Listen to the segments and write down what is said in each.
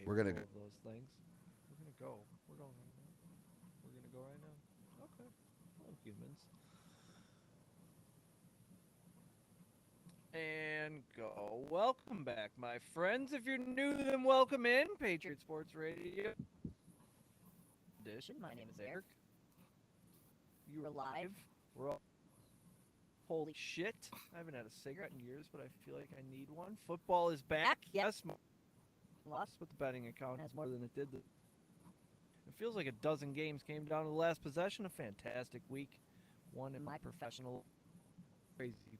We're gonna capable of those things. We're gonna go. We're going right now. We're gonna go right now. Okay. Hello, humans. And go. Welcome back, my friends. If you're new, then welcome in. Patriot Sports Radio edition. My name is Eric. You are live. We're all. Holy shit. I haven't had a cigarette in years, but I feel like I need one. Football is back. Yes, lost, but the betting account has more than it did. It feels like a dozen games came down to the last possession. A fantastic week. One in my professional. Crazy,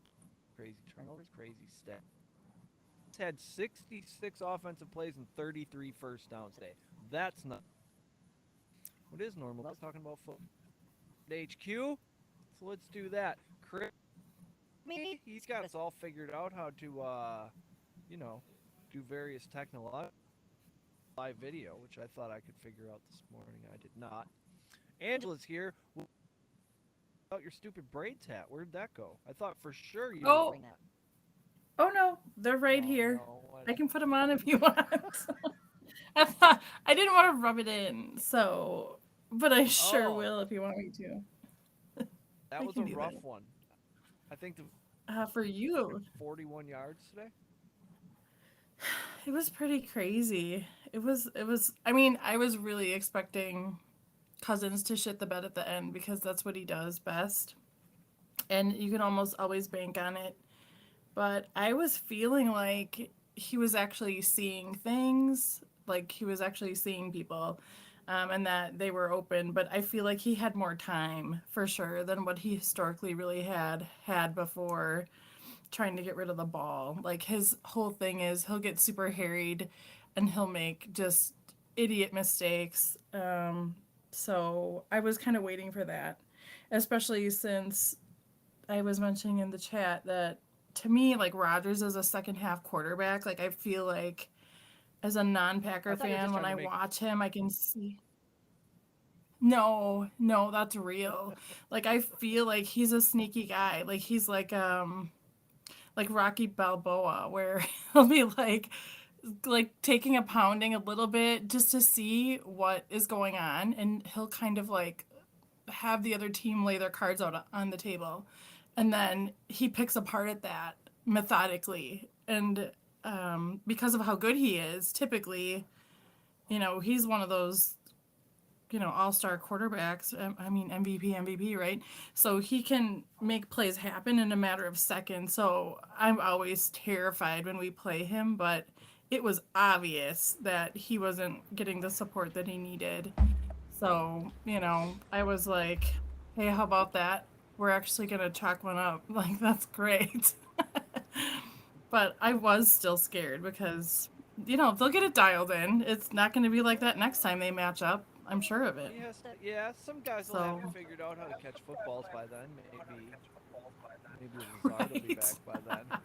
crazy turnovers, crazy stats. Had 66 offensive plays and 33 first downs today. That's not what is normal. I was talking about football HQ, so let's do that. Chris, he's got us all figured out how to, you know, do various technological live video, which I thought I could figure out this morning. I did not. Angela's here. About your stupid braids hat. Where'd that go? I thought for sure you were Oh, wearing that. oh no, they're right Oh here. no! What? I can put them on if you want. I thought I didn't want to rub it in, so but I sure Oh, will if you want me to. that I was can a do rough that. one. I think the For you, 41 yards today. it was pretty crazy. It was. I mean, I was really expecting Cousins to shit the bed at the end because that's what he does best, and you can almost always bank on it. But I was feeling like he was actually seeing things, like he was actually seeing people, and that they were open. But I feel like he had more time for sure than what he historically really had before trying to get rid of the ball. Like his whole thing is he'll get super harried, and he'll make just idiot mistakes. So I was kind of waiting for that, especially since I was mentioning in the chat that to me, like Rodgers is a second half quarterback. Like I feel like as a non I Packer thought you were just fan, when trying to I make. watch him, I can see. No, no, that's real. Like I feel like he's a sneaky guy. Like he's like Rocky Balboa, where he'll be like taking a pounding a little bit just to see what is going on, and he'll kind of like have the other team lay their cards out on the table, and then he picks apart at that methodically. And because of how good he is, typically, he's one of those all-star quarterbacks. I mean MVP, right? So he can make plays happen in a matter of seconds. So I'm always terrified when we play him, but it was obvious that he wasn't getting the support that he needed. So, I was like, hey, how about that? We're actually going to chalk one up. Like, that's great. But I was still scared because, they'll get it dialed in. It's not going to be like that next time they match up. I'm sure of it. Yes, yeah. Some guys will have So, it figured out how to catch footballs by then. Maybe Lazard will be back right. by then.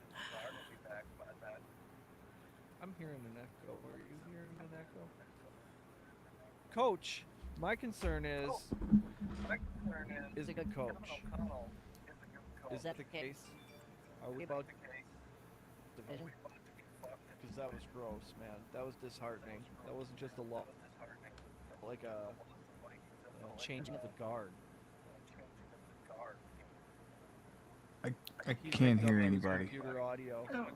I'm hearing an echo. Are you hearing an echo? Coach, my concern is a good coach. Is that the case? Are we about division? Because that was gross, man. That was disheartening. That wasn't just a like a changing of the guard. I I He's can't hooked up hear to his anybody. computer audio. Oh,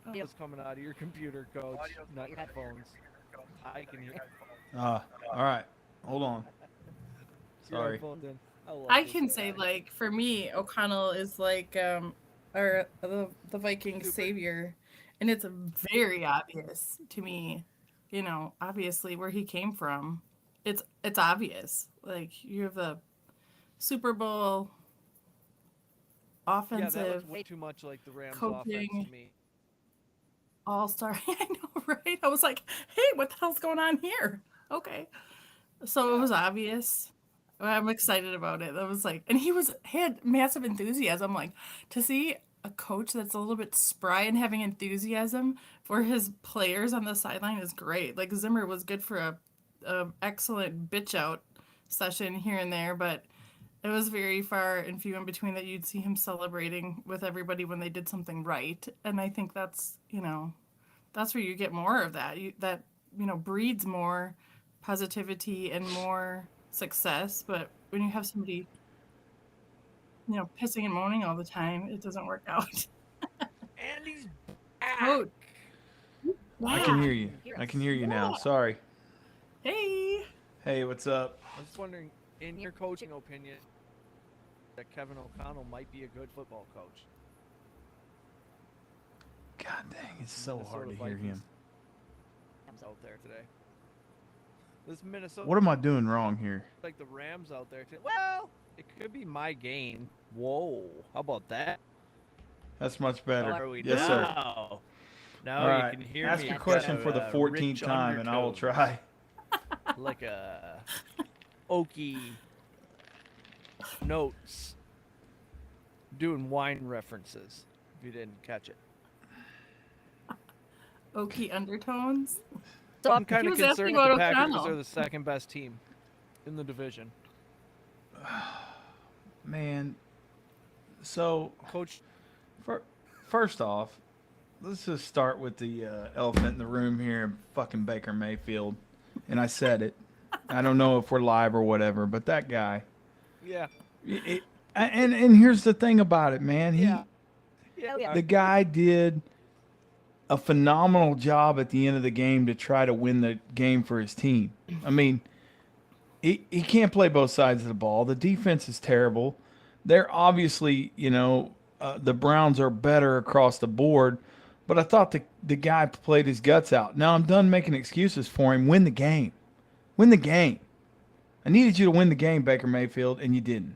oh. It's coming out of your computer, coach, not your headphones. I can hear. All right. Hold on. Your Sorry. headphones in. I love I this can say, guy. like, for me, O'Connell is like, or the Vikings Stupid. savior. And it's very obvious to me, obviously where he came from. It's obvious. Like, you have the Super Bowl Yeah, that looked offensive way too much like the Rams' offense to coaching me. all star. I know, right? I was like, hey, what the hell's going on here? Okay. So it Yeah, was obvious. I'm excited about it. That was like, and had massive enthusiasm. Like to see a coach that's a little bit spry and having enthusiasm for his players on the sideline is great. Like Zimmer was good for a excellent bitch out session here and there, but it was very far and few in between that you'd see him celebrating with everybody when they did something right. And I think that's that's where you get more of that. That breeds more positivity and more success. But when you have somebody pissing and moaning all the time, it doesn't work out. And he's back. Coach, I can yeah, hear you. I can hear you now. Sorry. hey, Hey, what's up? I was just wondering, in your coaching opinion, that Kevin O'Connell might be a good football coach. God dang, it's so hard to Minnesota hear him. Vikings out there today. This Minnesota, What am I doing wrong here? like the Rams out there today. Well, it could be my gain. Whoa, how about that? That's much better. How are we Yes, sir. now? Now All you right. can hear Ask me. your It's question got, for the 14th rich time, and I will undertones, try. like a oaky notes doing wine references. If you didn't catch it, oaky undertones. so I'm kind He of was asking concerned with the about Packers because O'Connell. they're the second best team in the division. Man, so Coach, first off, let's just start with the elephant in the room here, fucking Baker Mayfield. And I said it. I don't know if we're live or whatever, but that guy. yeah, And here's the thing about it, man. yeah. The guy did a phenomenal job at the end of the game to try to win the game for his team. I mean, he can't play both sides of the ball. The defense is terrible. They're obviously, the Browns are better across the board, but I thought the guy played his guts out. Now I'm done making excuses for him. Win the game. Win the game. I needed you to win the game, Baker Mayfield, and you didn't.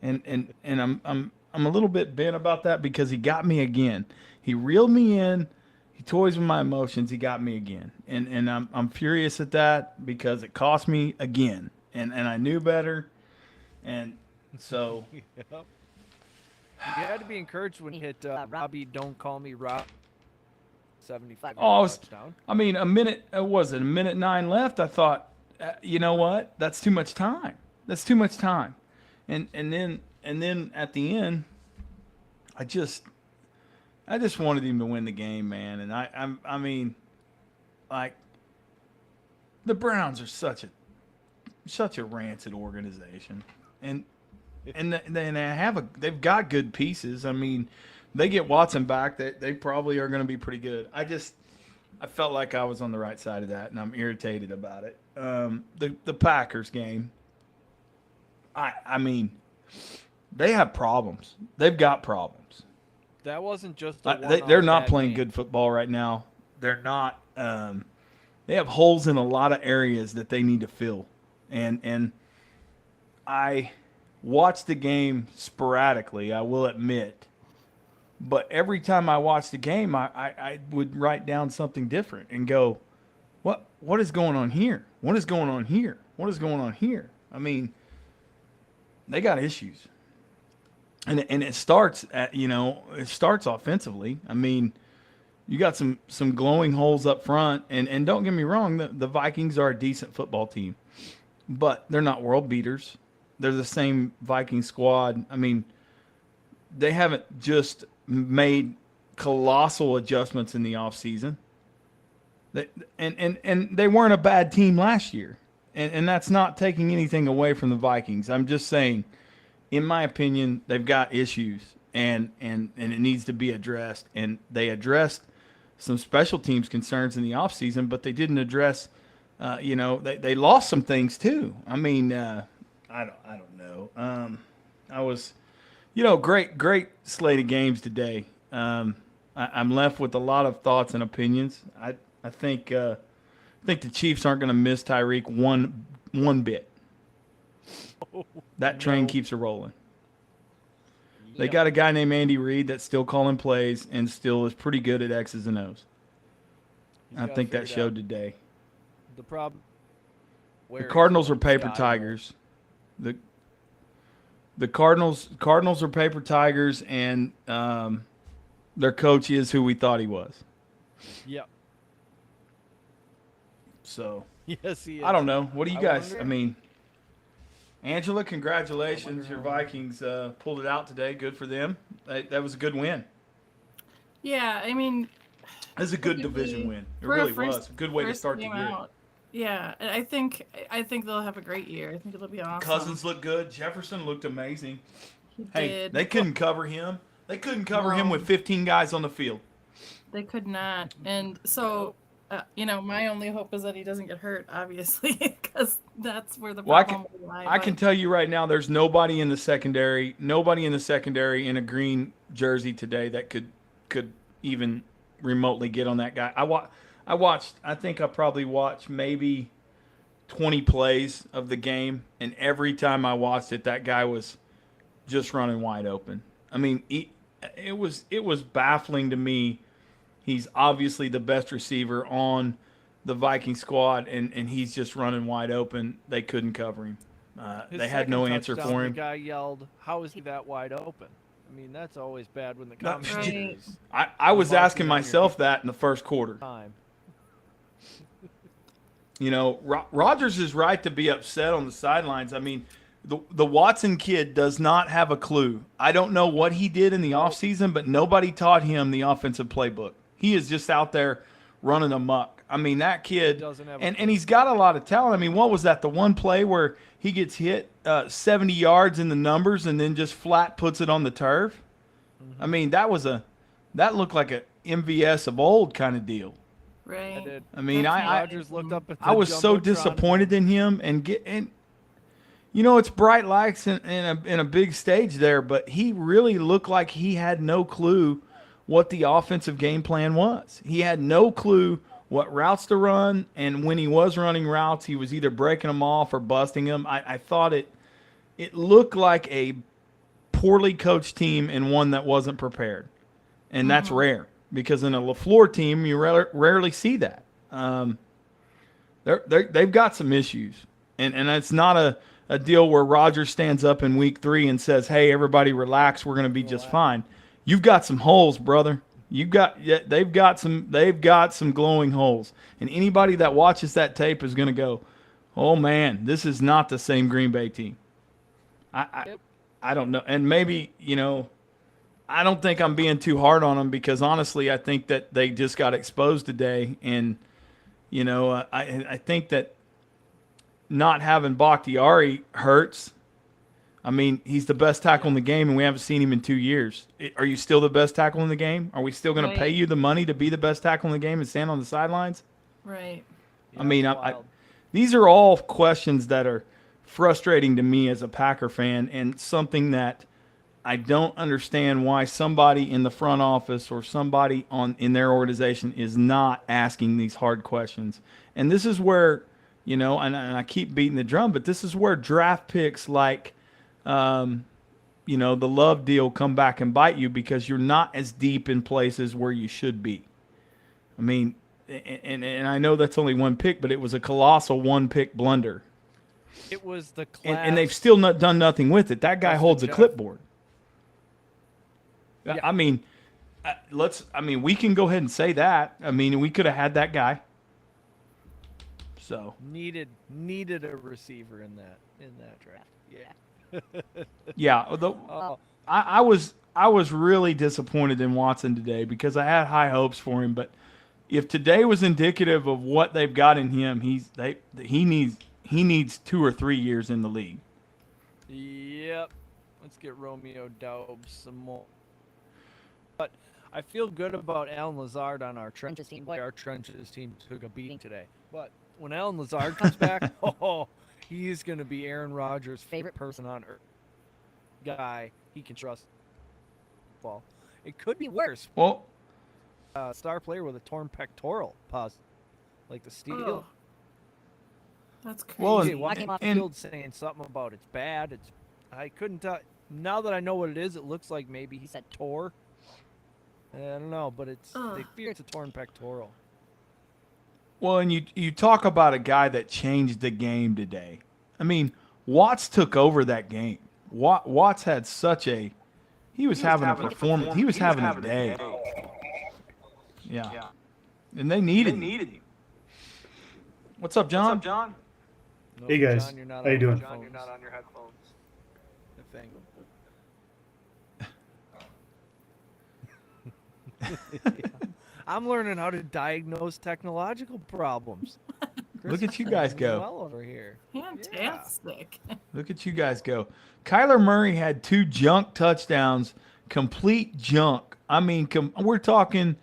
And I'm a little bit bent about that because he got me again. He reeled me in. He toys with my emotions. He got me again, and I'm furious at that because it cost me again. And I knew better, and so Yep. You had to be encouraged when you hit Robbie. Don't call me Rob. 75 touchdown. I mean, a minute was it a minute 9 left? I thought, you know what? That's too much time. That's too much time, and then at the end, I just wanted him to win the game, man. And I mean, like, the Browns are such a rancid organization, and they've got good pieces. I mean, they get Watson back, they probably are going to be pretty good. I felt like I was on the right side of that, and I'm irritated about it. The Packers game, I mean, they have problems. They've got problems. That wasn't just They're not playing good football right now. They're not. They have holes in a lot of areas that they need to fill, and I watched the game sporadically, I will admit. But every time I watched the game, I would write down something different and go, what is going on here? What is going on here? What is going on here? I mean, they got issues. And it starts it starts offensively. I mean, you got some glowing holes up front, and don't get me wrong, the Vikings are a decent football team, but they're not world beaters. They're the same Viking squad. I mean, they haven't just made colossal adjustments in the offseason. And they weren't a bad team last year. And that's not taking anything away from the Vikings. I'm just saying, in my opinion, they've got issues, and it needs to be addressed. And they addressed some special teams concerns in the offseason, but they didn't address, they lost some things too. I mean, I don't know. I was, great slate of games today. I'm left with a lot of thoughts and opinions. I think the Chiefs aren't going to miss Tyreek one bit. That train keeps a rolling. They got a guy named Andy Reid that's still calling plays and still is pretty good at X's and O's. I think that showed today. The problem. The Cardinals are paper tigers. The Cardinals are paper tigers, and their coach is who we thought he was. Yep. So yes, he is. I don't know. What do you guys? wonder- I mean, Angela, congratulations. Your Vikings pulled it out today. Good for them. That was a good win. Yeah, I mean, It's a good division win. It really was a good way to start the year. Yeah, I think they'll have a great year. I think it'll be awesome. Cousins looked good. Jefferson looked amazing. He Hey, did. they couldn't cover him. They couldn't cover him with 15 guys on the field. They could not. And so, my only hope is that he doesn't get hurt, obviously, because that's where the problem will lie. I can tell you right now, there's nobody in the secondary in a green jersey today that could even remotely get on that guy. I think I probably watched maybe 20 plays of the game, and every time I watched it, that guy was just running wide open. I mean, it was baffling to me. He's obviously the best receiver on the Viking squad, and he's just running wide open. They couldn't cover him. They had no answer for him. The guy yelled, "How is he that wide open?" I mean, that's always bad when the commentators. I was asking myself that in the first quarter. Rodgers is right to be upset on the sidelines. I mean, the Watson kid does not have a clue. I don't know what he did in the offseason, but nobody taught him the offensive playbook. He is just out there running amok. I mean, that kid, and he's got a lot of talent. I mean, what was that? The one play where he gets hit 70 yards in the numbers and then just flat puts it on the turf? Mm-hmm. I mean, that looked like a MVS of old kind of deal. Right. I mean, Rodgers looked up at the I was so disappointed in him, and it's bright lights in a big stage there, but he really looked like he had no clue what the offensive game plan was. He had no clue what routes to run, and when he was running routes, he was either breaking them off or busting them. I thought it looked like a poorly coached team and one that wasn't prepared, and that's rare because in a LaFleur team you rarely see that. They've got some issues, and it's not a deal where Rodgers stands up in week 3 and says, "Hey, everybody, relax. We're going to be just fine." You've got some holes, brother. They've got some glowing holes, and anybody that watches that tape is going to go, "Oh man, this is not the same Green Bay team." I don't know, and maybe I don't think I'm being too hard on them because honestly, I think that they just got exposed today, and I think that not having Bakhtiari hurts. I mean, he's the best tackle in the game, and we haven't seen him in 2 years. Are you still the best tackle in the game? Are we still going to pay you the money to be the best tackle in the game and stand on the sidelines? Right. I mean, these are all questions that are frustrating to me as a Packer fan, and something that I don't understand why somebody in the front office or somebody in their organization is not asking these hard questions. And this is where, and I keep beating the drum, but this is where draft picks like the Love deal come back and bite you because you're not as deep in places where you should be. I mean, and I know that's only one pick, but it was a colossal one-pick blunder. It was the class. And they've still not done nothing with it. That guy holds a clipboard. Yeah. I mean, we can go ahead and say that. I mean, we could have had that guy. So needed a receiver in that draft. Yeah. Yeah, I was really disappointed in Watson today because I had high hopes for him. But if today was indicative of what they've got in him, he needs 2 or 3 years in the league. Yep. Let's get Romeo Doubs some more. But I feel good about Alan Lazard on our trenches team. Our trenches team took a beating today. But when Alan Lazard comes back, he's going to be Aaron Rodgers' favorite person on earth. Guy he can trust. Well, it could be worse. Well, star player with a torn pectoral, like the steel. Oh, that's crazy. Well, walking off the field saying something about it's bad. I couldn't tell. Now that I know what it is, it looks like maybe he said tore. I don't know, but they fear it's a torn pectoral. Well, and you talk about a guy that changed the game today. I mean, Watts took over that game. Watts had he was having a performance. He was having a day. Yeah. And they needed him. What's up, John? No, hey guys, John, how you doing? John, you're not on your headphones. The thing. I'm learning how to diagnose technological problems. Look at you Christmas guys is go. well over here. Fantastic. Look at you guys go. Kyler Murray had 2 junk touchdowns, complete junk. I mean, we're talking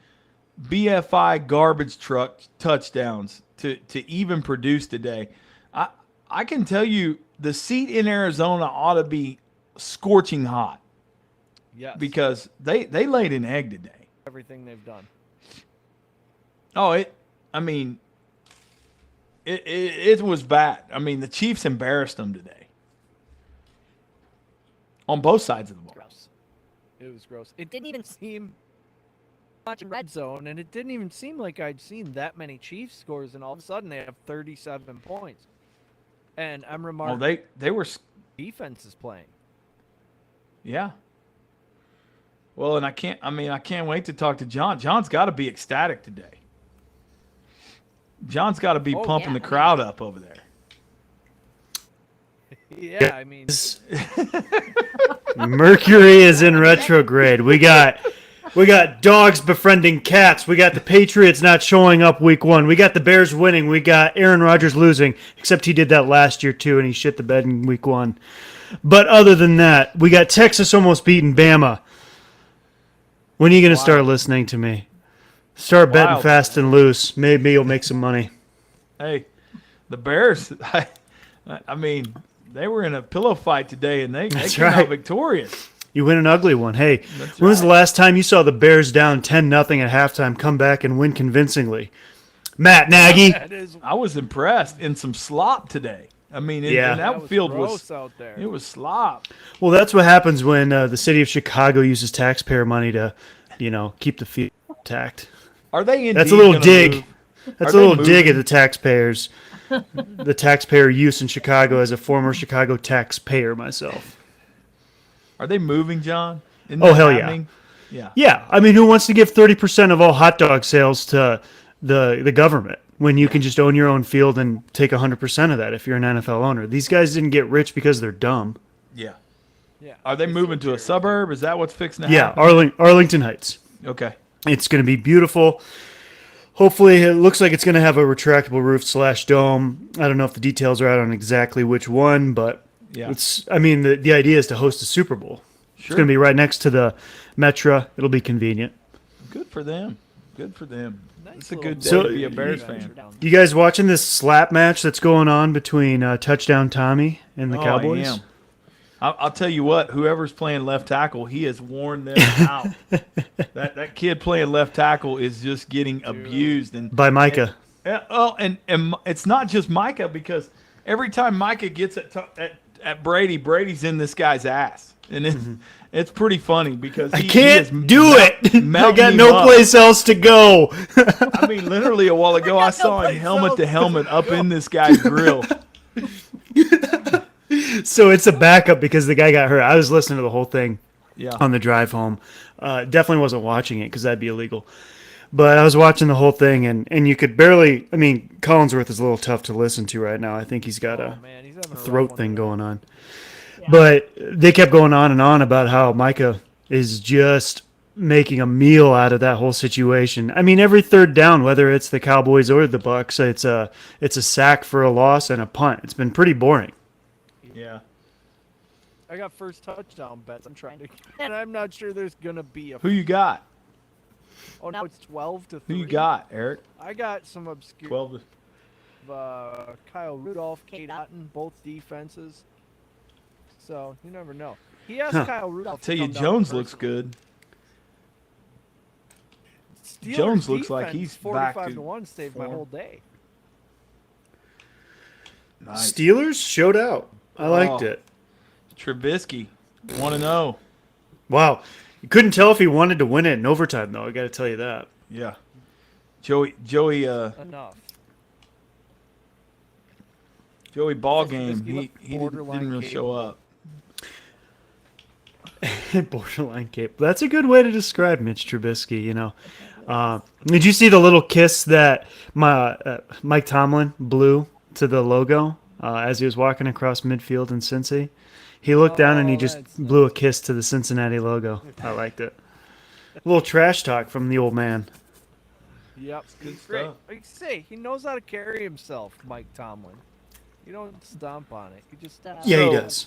BFI garbage truck touchdowns to even produce today. I can tell you the seat in Arizona ought to be scorching hot Yes. because they laid an egg today. Everything they've done. Oh, I mean, it was bad. I mean, the Chiefs embarrassed them today on both sides of the ball. Gross. It was gross. It didn't even seem watching red zone, and it didn't even seem like I'd seen that many Chiefs scores, and all of a sudden they have 37 points. And I'm remarking. Oh, they were. Defense is playing. Yeah. Well, and I can't wait to talk to John. John's got to be ecstatic today. John's got to be pumping the crowd up over there. Yeah, I mean, Mercury is in retrograde. We got dogs befriending cats. We got the Patriots not showing up week 1. We got the Bears winning. We got Aaron Rodgers losing, except he did that last year too, and he shit the bed in week 1. But other than that, we got Texas almost beating Bama. When are you going to start listening to me? Start betting fast and loose. Maybe you'll make some money. Hey, the Bears, I mean, they were in a pillow fight today, and they came out victorious. You win an ugly one. Hey, when was the last time you saw the Bears down 10-0 at halftime come back and win convincingly? Matt Nagy. I was impressed in some slop today. I mean, and that field was out there. It was slop. Well, that's what happens when the city of Chicago uses taxpayer money to, keep the field intact. Are they indeed That's a little dig. Move? That's a little dig at the taxpayers. The taxpayer use in Chicago as a former Chicago taxpayer myself. Are they moving, John? Oh, hell yeah. Yeah. Yeah. I mean, who wants to give 30% of all hot dog sales to the government when you can just own your own field and take 100% of that if you're an NFL owner? These guys didn't get rich because they're dumb. Yeah. Yeah. Are they moving to a suburb? Is that what's fixing to happen? Yeah, Arlington Heights. Okay. It's going to be beautiful. Hopefully, it looks like it's going to have a retractable roof / dome. I don't know if the details are out on exactly which one, but the idea is to host a Super Bowl. Sure. It's going to be right next to the Metra. It'll be convenient. Good for them. Good for them. Nice it's a good day to be a Bears fan. You guys watching this slap match that's going on between Touchdown Tommy and the Cowboys? I am. I'll tell you what, whoever's playing left tackle, he has worn them out. that kid playing left tackle is just getting abused by Micah. And it's not just Micah, because every time Micah gets at Brady, Brady's in this guy's ass. And it's pretty funny because I can't do it. I got no place else to go. I mean, literally a while ago, I saw him helmet to helmet up in this guy's grill. So it's a backup because the guy got hurt. I was listening to the whole thing on the drive home. Definitely wasn't watching it because that'd be illegal. But I was watching the whole thing, and you could barely – I mean, Collinsworth is a little tough to listen to right now. I think he's got a throat thing going on. Yeah. But they kept going on and on about how Micah is just making a meal out of that whole situation. I mean, every third down, whether it's the Cowboys or the Bucs, it's a sack for a loss and a punt. It's been pretty boring. Yeah. I got first touchdown bets. I'm trying to, and I'm not sure there's gonna be a. Who you got? Oh, now it's 12-3. Who you got, Eric? I got some obscure. 12 to. Kyle Rudolph, Kate Otten, both defenses. So you never know. He asked Kyle Rudolph. I'll tell you, Jones looks good. Steelers Jones looks like he's 45 to 1 saved my whole day. Nice. Steelers showed out. I liked it. Trubisky, 1-0. Wow. You couldn't tell if he wanted to win it in overtime, though. I got to tell you that. Yeah. Joey. Enough. Joey ball game. He didn't really show up. Borderline capable. That's a good way to describe Mitch Trubisky. You know. Did you see the little kiss that Mike Tomlin blew to the logo as he was walking across midfield in Cincy? He looked down and he just blew a kiss to the Cincinnati logo. I liked it. A little trash talk from the old man. Yep, good he's great. stuff. Like you say, he knows how to carry himself, Mike Tomlin. You don't stomp on it. You just Yeah, he So- does.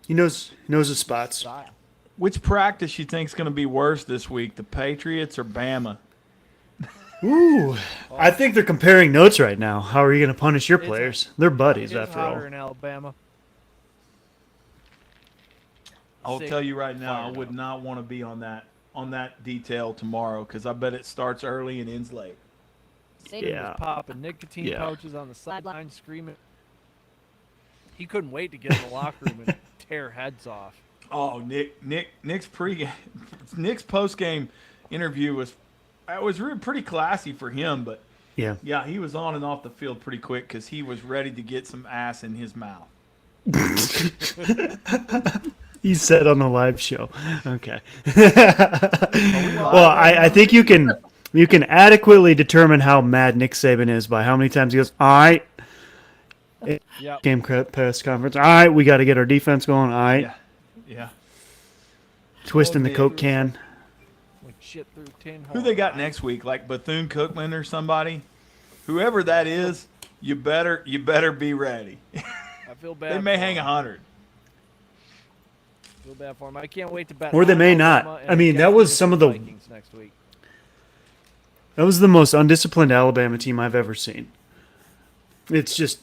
He knows his spots. style. Which practice you think's going to be worse this week, the Patriots or Bama? Ooh, I think they're comparing notes right now. How are you going to punish your It's players? They're buddies It's after all. hotter in Alabama. I'll Sick tell you right now, I fired would up. not want to be on that detail tomorrow because I bet it starts early and ends late. Saban Yeah. was popping nicotine Yeah. pouches on the sideline, screaming. He couldn't wait to get in the locker room and tear heads off. Oh, Nick's post game interview was really pretty classy for him, but Yeah. yeah, he was on and off the field pretty quick because he was ready to get some ass in his mouth. He said on the live show. Okay. Well, I think you can adequately determine how mad Nick Saban is by how many times he goes, all right, Yep. game press conference, all right, we got to get our defense going, all right, Yeah. twisting the Nick. Coke can. Like shit through tin. Who they got next week? Like Bethune-Cookman or somebody? Whoever that is, you better be ready. I feel bad. They may for hang him. 100. Feel bad for him. I can't wait to bet. Or they on may not. Alabama, and I mean, that guess was it's some of the the- Vikings next week. That was the most undisciplined Alabama team I've ever seen. It's just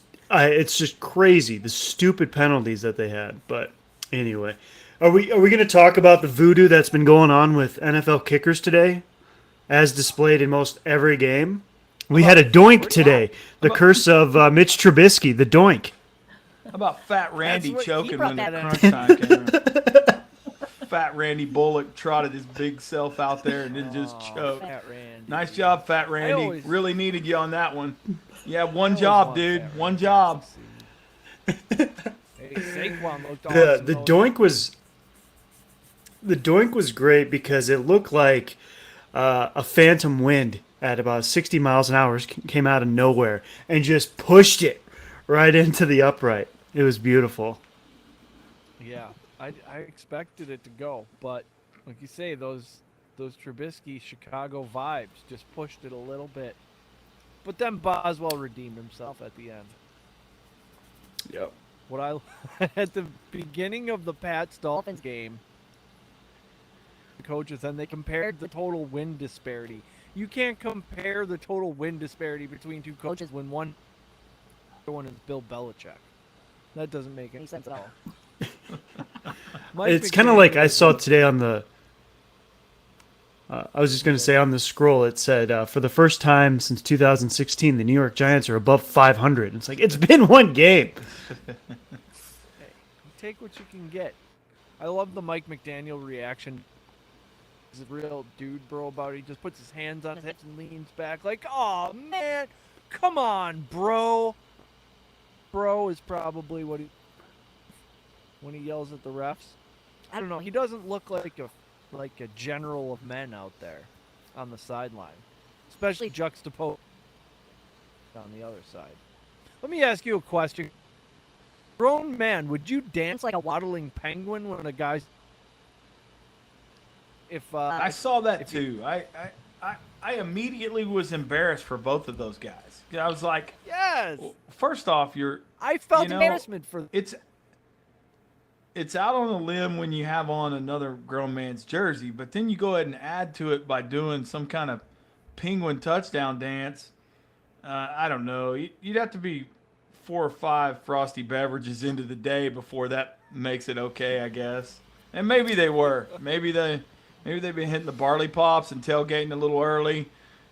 crazy, the stupid penalties that they had. But anyway, are we going to talk about the voodoo that's been going on with NFL kickers today, as displayed in most every game? We had a doink today. The curse of Mitch Trubisky, the doink. How about Fat Randy what- he choking brought when the that crunch time came around? Fat Randy Bullock trotted his big self out there and then just choked. Fat Randy. Nice job, Fat Randy. always- Really needed you on that one. Yeah, I one always job, want dude. Fat One Randy to job. succeed. Hey, Saquon looked The awesome, the though. doink was great because it looked like a phantom wind at about 60 miles an hour came out of nowhere and just pushed it right into the upright. It was beautiful. Yeah, I expected it to go, but like you say, those Trubisky Chicago vibes just pushed it a little bit. But then Boswell redeemed himself at the end. Yep. What I at the beginning of the Pats Dolphins game, the coaches and they compared the total win disparity. You can't compare the total win disparity between two coaches when one is Bill Belichick. That doesn't make any sense at all. Mike It's kind of McDaniel like I is- saw today on the. I was just going to say on the scroll, it said for the first time since 2016, the New York Giants are above 500. It's like it's been one game. Hey, you take what you can get. I love the Mike McDaniel reaction. He's a real dude, bro, about it. He just puts his hands on his hips and leans back like, oh, man, come on, bro. Bro is probably what he, when he yells at the refs. I don't know. He doesn't look like a general of men out there on the sideline, especially juxtaposed on the other side. Let me ask you a question. Grown man, would you dance like a waddling penguin when a guy's... If I saw that if you- too. I immediately was embarrassed for both of those guys. I was like, yes, first off, I felt you know, embarrassment for. it's out on a limb when you have on another grown man's jersey, but then you go ahead and add to it by doing some kind of penguin touchdown dance. I don't know. You'd have to be 4 or 5 frosty beverages into the day before that makes it okay, I guess. And maybe they were. Maybe they've been hitting the barley pops and tailgating a little early,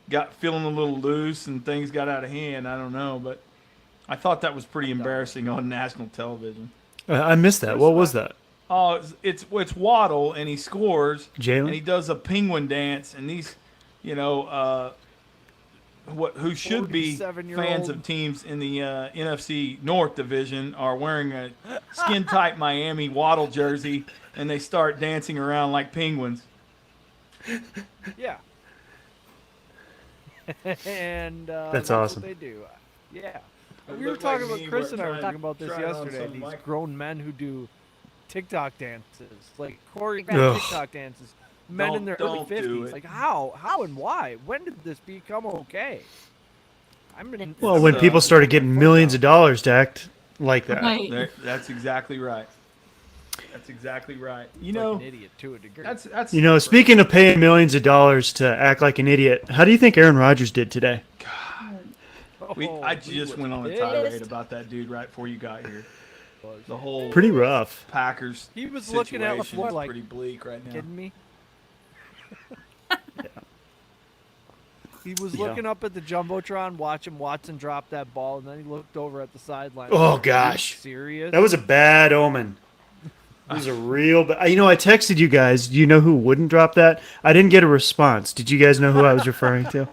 got feeling a little loose, and things got out of hand. I don't know, but I thought that was pretty embarrassing on national television. I missed that. What was that? Oh, it's Waddle, and he scores, Jalen? and he does a penguin dance, and these, who should be 47-year-old. fans of teams in the NFC North division are wearing a skin-tight Miami Waddle jersey, and they start dancing around like penguins. Yeah. And That's what awesome. they do. Yeah. It We were looked talking like about me Chris and I were trying- talking about this trying on yesterday. some These mic- grown men who do TikTok dances, like Ugh. choreographed TikTok dances. men in their early Don't do 50s. it. Like how and why? When did this become okay? Well, when people started getting millions of dollars to act like that. Right. That's exactly right. That's exactly right. You Like know, an idiot to a degree. that's You know, speaking of paying millions of dollars to act like an idiot, how do you think Aaron Rodgers did today? I just went on a tirade about that dude right before you got here. The whole Pretty rough. Packers He was looking at the situation floor is like, pretty bleak right now. kidding me? He was Yeah. looking up at the jumbotron, watching Watson drop that ball, and then he looked over at the sideline. Oh, Are you gosh. serious? That was a bad omen. It was a real bad. You know, I texted you guys. Do you know who wouldn't drop that? I didn't get a response. Did you guys know who I was referring to?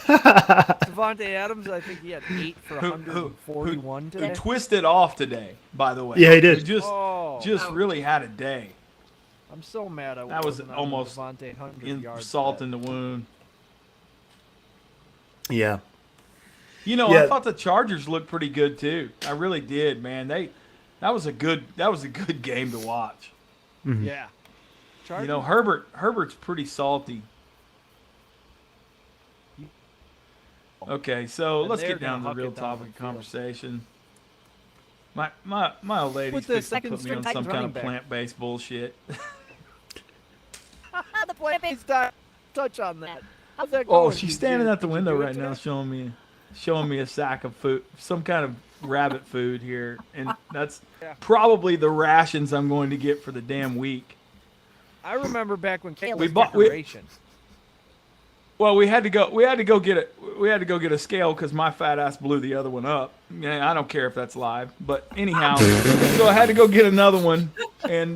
Devontae Adams. I think he had 8 for Who- 141 Who today. twisted off today, by the way. Yeah, he did. Who just Oh. really had a day. I'm so mad. I That was wasn't on almost Devontae 100 yards. salt in the wound. Yeah. You know, Yeah. I thought the Chargers looked pretty good too. I really did, man. That was a good game to watch. Yeah. You know, Herbert's pretty salty. Okay, so And let's they're get down to gonna the real huck it down topic of the field. conversation. My old lady's With the fixing to second put me string on some Titans kind running of back. plant-based bullshit. the plant-based diet. Touch on that. How's that going? Oh, she's standing at the window right now showing me a sack of food, some kind of rabbit food here, and that's probably the rations I'm going to get for the damn week. I remember back when Kale We was bought- decoration. Well, we had to go get a scale because my fat ass blew the other one up. Yeah, I don't care if that's live, but anyhow, so I had to go get another one, and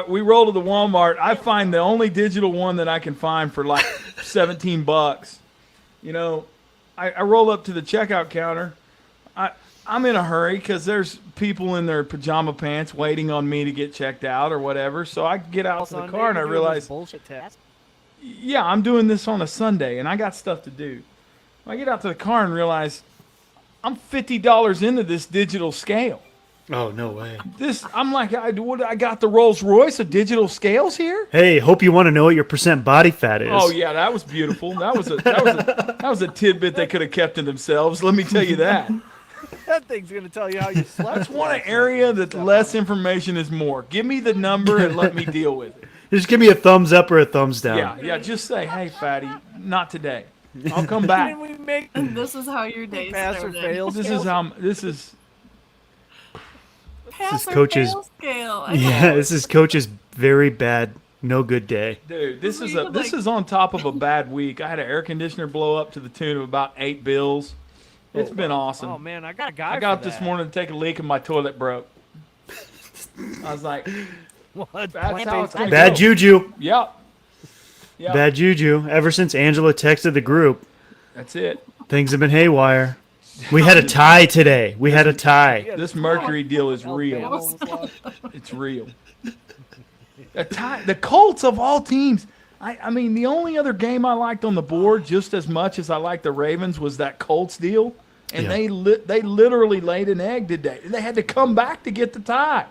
we rolled to the Walmart. I find the only digital one that I can find for like $17. You know, I roll up to the checkout counter. I'm in a hurry because there's people in their pajama pants waiting on me to get checked out or whatever. So I get out to the car and I realize, bullshit test. yeah, I'm doing this on a Sunday and I got stuff to do. I get out to the car and realize I'm $50 into this digital scale. Oh, no way. I'm like, I got the Rolls Royce of digital scales here. Hey, hope you want to know what your percent body fat is. Oh yeah, that was beautiful. That was a tidbit they could have kept to themselves. Let me tell you that. That thing's gonna tell you how you slept. That's one area that less information is more. Give me the number and let me deal with it. Just give me a thumbs up or a thumbs down. Yeah. Just say, hey, fatty, not today. I'll come back. Can we make And this is how your day pass or started. fail? This is how. This is. Pass is or coach's- fail scale. I Yeah, know. this is Coach's very bad, no good day. Dude, this is on top of a bad week. I had an air conditioner blow up to the tune of about $8 bills. It's been awesome. Oh man, I got a guy. I got up for this that. morning to take a leak and my toilet broke. I was like, What? that's how it's Plant-based gonna Bad go. juju. Yep. Yep. Bad juju. Ever since Angela texted the group, That's it. things have been haywire. We had a tie today. We had a tie. This Mercury deal is Alabama real. almost lost. It's real. The Colts of all teams. I mean, the only other game I liked on the board just as much as I liked the Ravens was that Colts deal, and Yeah. they literally laid an egg today. They had to come back to get the tie.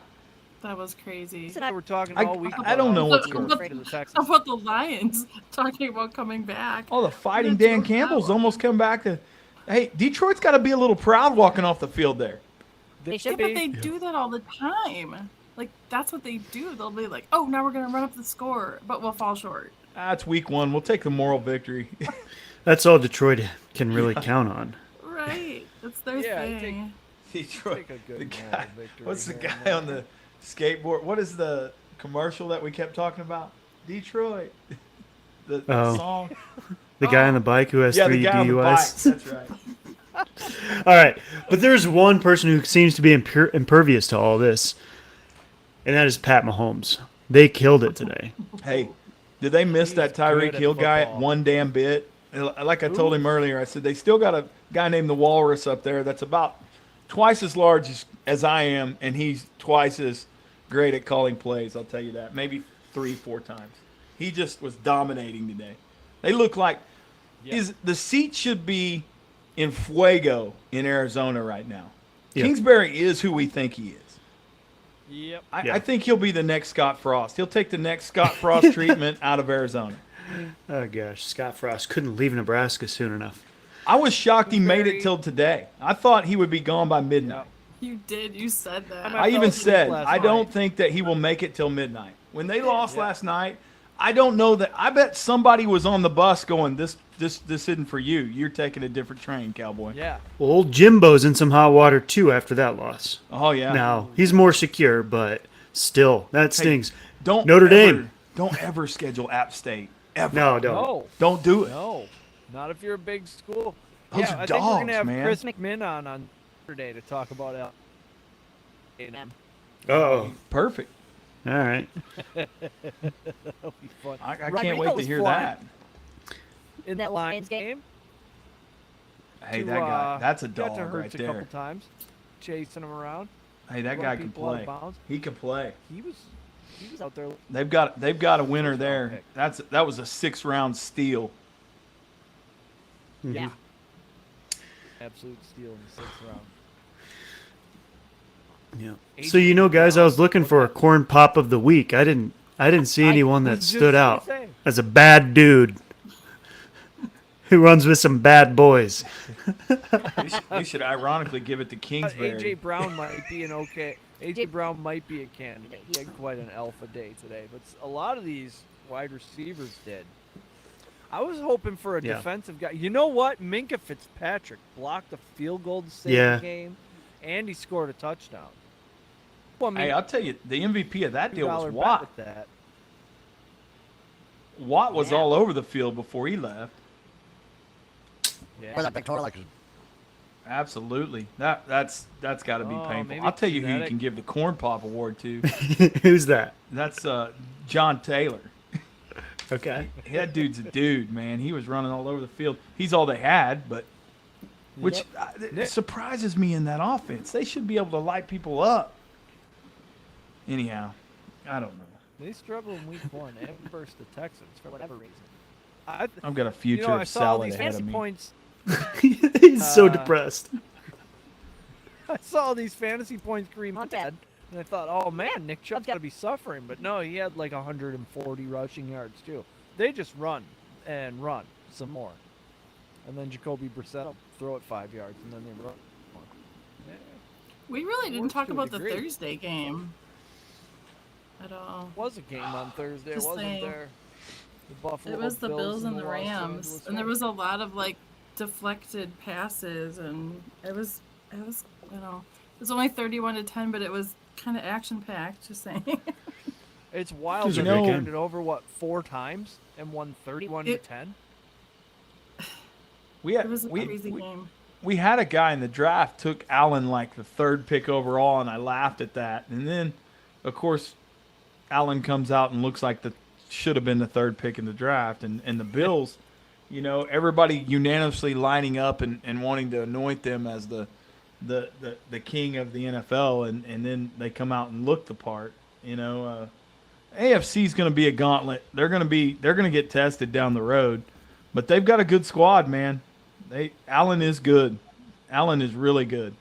That was crazy. And I were talking I- all week. I don't know what's going going on. on. The Texans. How about the Lions talking about coming back? Oh, the fighting That's Dan what that Campbell's was. almost come back to. Hey, Detroit's got to be a little proud walking off the field there. They Yeah, should but be. they do that all the time. Like, that's what they do. They'll be like, oh, now we're going to run up the score, but we'll fall short. That's week one. We'll take the moral victory. That's all Detroit can really count on. Right. That's their Yeah, I thing. Detroit. Take a good The moral guy, victory what's the here guy and there. on the skateboard? What is the commercial that we kept talking about? Detroit. The Oh. song. The guy on the bike who has Yeah, 3 the guy on the bike. DUIs. That's right. All right, but there's one person who seems to be impervious to all this, and that is Pat Mahomes. They killed it today. Hey, did they miss He's that good Tyreek at Hill guy at football. one damn bit? Like I told him earlier, I said they still got a guy named the Walrus up there that's about twice as large as I am, and he's twice as great at calling plays. I'll tell you that. Maybe 3-4 times. He just was dominating today. They look like the seat should be in fuego in Arizona right now. Yeah. Kingsbury is who we think he is. Yep. I think he'll be the next Scott Frost. He'll take the next Scott Frost treatment out of Arizona. Oh gosh, Scott Frost couldn't leave Nebraska soon enough. I was shocked he made it till today. I thought he would be gone by midnight. You did. You said that. I even said I don't night. think that he will make it till midnight. When they lost last night, I don't know that. I bet somebody was on the bus going, this isn't for you. You're taking a different train, cowboy. Yeah. Well, old Jimbo's in some hot water too after that loss. Oh yeah. Now he's more secure, but still, that stings. Don't Notre ever, Dame. Don't ever schedule App State. Ever. No, don't. No. Don't do it. No. Not if you're a big school. Those yeah, are I think we're gonna dogs, have man. Chris McMinn on Saturday to talk about A&M. Oh, Perfect. all right. That'll be fun. I Right, can't wait to Rico's hear flying. that. In that Lions game. Hey, to, that guy. That's a got to dog Hurts right a couple there. times, chasing him around. Hey, that run guy can people out of play. bounds. He can play. He was out there. They've got a winner First round there. pick. That was a 6-round steal. Yeah. Absolute steal in the 6th round. Yeah. So guys, I was looking for a corn pop of the week. I didn't see anyone that was just stood gonna out say. as a bad dude who runs with some bad boys. We should ironically give it to Kingsbury. AJ Brown might be an okay. AJ Brown might be a candidate. He had quite an alpha day today, but a lot of these wide receivers did. I was hoping for a defensive guy. You know what? Minka Fitzpatrick blocked a field goal to save the game, and he scored a touchdown. Well, I mean, Hey, I'll tell you, the MVP of that deal was $2 bet Watt. with that. Watt was all over the field before he left. Yeah. Absolutely. That's got to be Oh, painful. maybe I'll tell you who you genetic. can give the Corn Pop Award to. Who's that? That's John Taylor. Okay. That dude's a dude, man. He was running all over the field. He's all they had, but which it surprises me in that offense. They should be able to light people up. Anyhow, I don't know. They struggled in week 1 and versus the Texans for whatever reason. I've got a future I of saw all salad these ahead of fantasy me. points. He's so depressed. I saw these fantasy points Kareem Hunt had, and I thought, oh man, Nick Chubb's got to be suffering. But no, he had like 140 rushing yards too. They just run and run some more. And then Jacoby Brissett will throw it 5 yards, and then they run more. Yeah. We really didn't Works talk to a about the degree. Thursday game at all. Was a game on Thursday. Just Wasn't saying. there? The Buffalo It was the Bills and the Los Rams, Angeles and there Rams. was a lot of like deflected passes, and it was it was only 31-10, but it was kind of action packed. Just saying. It's wild was that a they great turned game. it over 4 times and won 31-10. It was a crazy game. We had a guy in the draft took Allen like the 3rd pick overall, and I laughed at that. And then, of course, Allen comes out and looks like should have been the 3rd pick in the draft. And the Bills, everybody unanimously lining up and wanting to anoint them as the king of the NFL, and then they come out and look the part. AFC is going to be a gauntlet. They're going to get tested down the road, but they've got a good squad, man. Allen is good. Allen is really good.